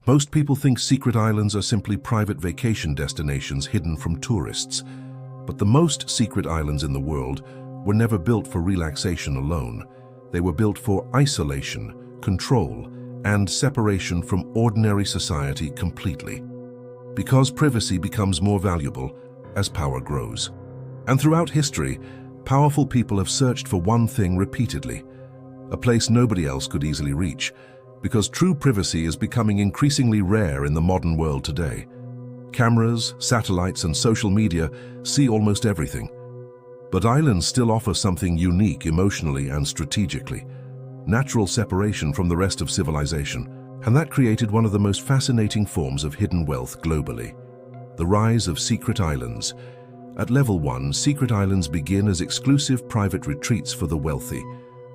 Most people think secret islands are simply private vacation destinations hidden from tourists. But the most secret islands in the world were never built for relaxation alone. They were built for isolation, control, and separation from ordinary society completely. Because privacy becomes more valuable as power grows. And throughout history, powerful people have searched for one thing repeatedly, a place nobody else could easily reach, because true privacy is becoming increasingly rare in the modern world today. Cameras, satellites, and social media see almost everything. But islands still offer something unique emotionally and strategically, natural separation from the rest of civilization, and that created one of the most fascinating forms of hidden wealth globally. The rise of secret islands. At level 1, secret islands begin as exclusive private retreats for the wealthy.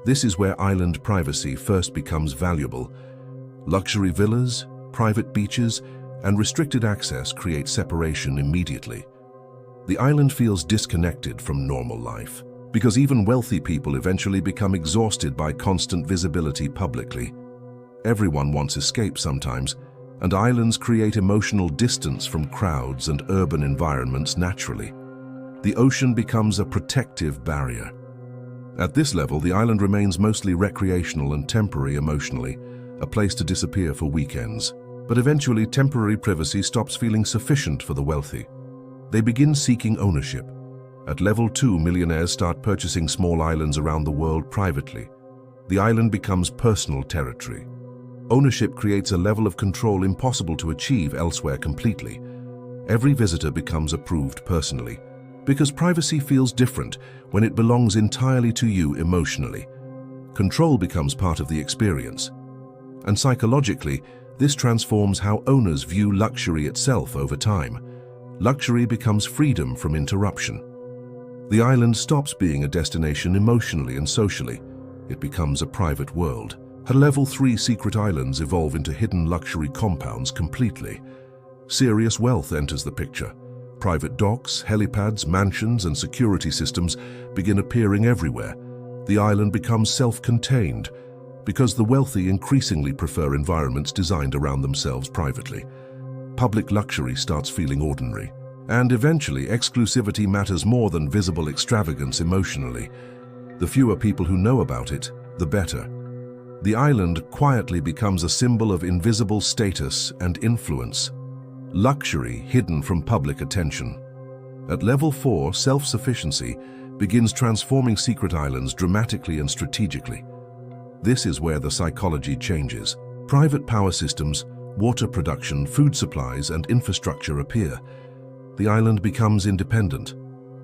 This is where island privacy first becomes valuable. Luxury villas, private beaches, and restricted access create separation immediately. The island feels disconnected from normal life, because even wealthy people eventually become exhausted by constant visibility publicly. Everyone wants escape sometimes, and islands create emotional distance from crowds and urban environments naturally. The ocean becomes a protective barrier. At this level, the island remains mostly recreational and temporary emotionally, a place to disappear for weekends. But eventually, temporary privacy stops feeling sufficient for the wealthy. They begin seeking ownership. At level 2, millionaires start purchasing small islands around the world privately. The island becomes personal territory. Ownership creates a level of control impossible to achieve elsewhere completely. Every visitor becomes approved personally, because privacy feels different when it belongs entirely to you emotionally. Control becomes part of the experience. And psychologically, this transforms how owners view luxury itself over time. Luxury becomes freedom from interruption. The island stops being a destination emotionally and socially. It becomes a private world. At level 3, secret islands evolve into hidden luxury compounds completely. Serious wealth enters the picture. Private docks, helipads, mansions, and security systems begin appearing everywhere. The island becomes self-contained, because the wealthy increasingly prefer environments designed around themselves privately. Public luxury starts feeling ordinary. And eventually, exclusivity matters more than visible extravagance emotionally. The fewer people who know about it, the better. The island quietly becomes a symbol of invisible status and influence. Luxury hidden from public attention. At level 4, self-sufficiency begins transforming secret islands dramatically and strategically. This is where the psychology changes. Private power systems, water production, food supplies, and infrastructure appear. The island becomes independent,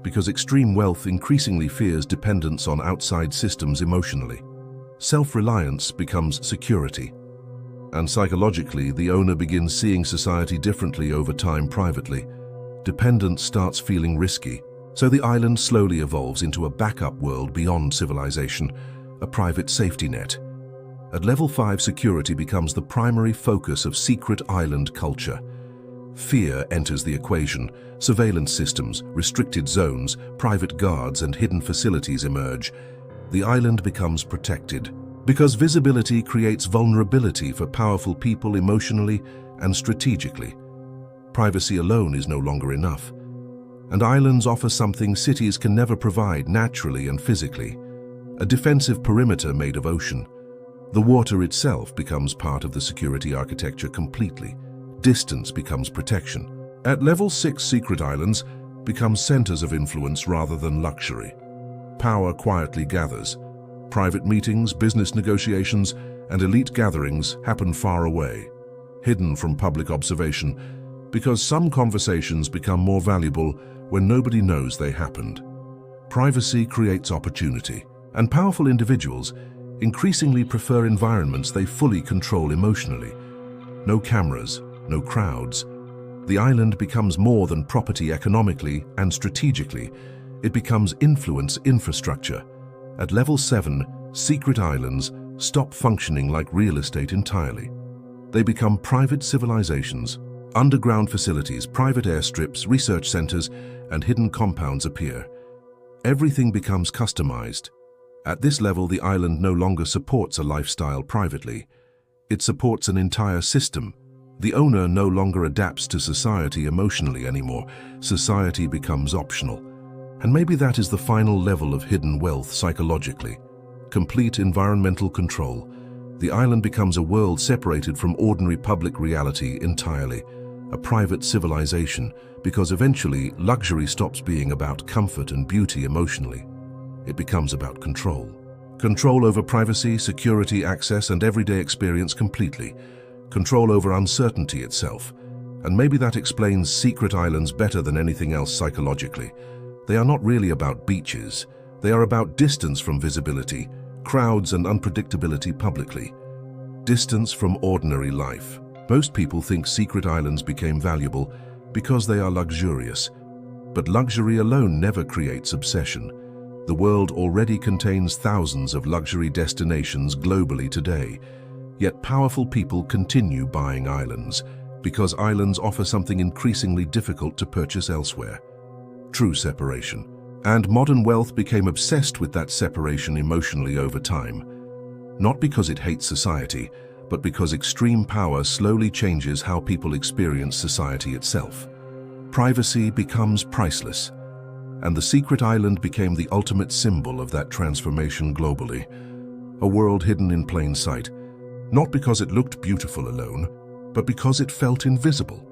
because extreme wealth increasingly fears dependence on outside systems emotionally. Self-reliance becomes security. And psychologically, the owner begins seeing society differently over time privately. Dependence starts feeling risky, so the island slowly evolves into a backup world beyond civilization, a private safety net. At level 5, security becomes the primary focus of secret island culture. Fear enters the equation. Surveillance systems, restricted zones, private guards, and hidden facilities emerge. The island becomes protected, because visibility creates vulnerability for powerful people emotionally and strategically. Privacy alone is no longer enough. And islands offer something cities can never provide naturally and physically: a defensive perimeter made of ocean. The water itself becomes part of the security architecture completely. Distance becomes protection. At level 6, secret islands become centers of influence rather than luxury. Power quietly gathers. Private meetings, business negotiations, and elite gatherings happen far away, hidden from public observation, because some conversations become more valuable when nobody knows they happened. Privacy creates opportunity, and powerful individuals increasingly prefer environments they fully control emotionally. No cameras, no crowds. The island becomes more than property economically and strategically. It becomes influence infrastructure. At level 7, secret islands stop functioning like real estate entirely. They become private civilizations. Underground facilities, private airstrips, research centers, and hidden compounds appear. Everything becomes customized. At this level, the island no longer supports a lifestyle privately. It supports an entire system. The owner no longer adapts to society emotionally anymore. Society becomes optional. And maybe that is the final level of hidden wealth psychologically. Complete environmental control. The island becomes a world separated from ordinary public reality entirely, a private civilization, because eventually luxury stops being about comfort and beauty emotionally. It becomes about control. Control over privacy, security, access, and everyday experience completely. Control over uncertainty itself. And maybe that explains secret islands better than anything else psychologically. They are not really about beaches. They are about distance from visibility, crowds and unpredictability publicly. Distance from ordinary life. Most people think secret islands became valuable because they are luxurious. But luxury alone never creates obsession. The world already contains thousands of luxury destinations globally today. Yet powerful people continue buying islands because islands offer something increasingly difficult to purchase elsewhere: true separation. And modern wealth became obsessed with that separation emotionally over time. Not because it hates society, but because extreme power slowly changes how people experience society itself. Privacy becomes priceless, and the secret island became the ultimate symbol of that transformation globally. A world hidden in plain sight, not because it looked beautiful alone, but because it felt invisible.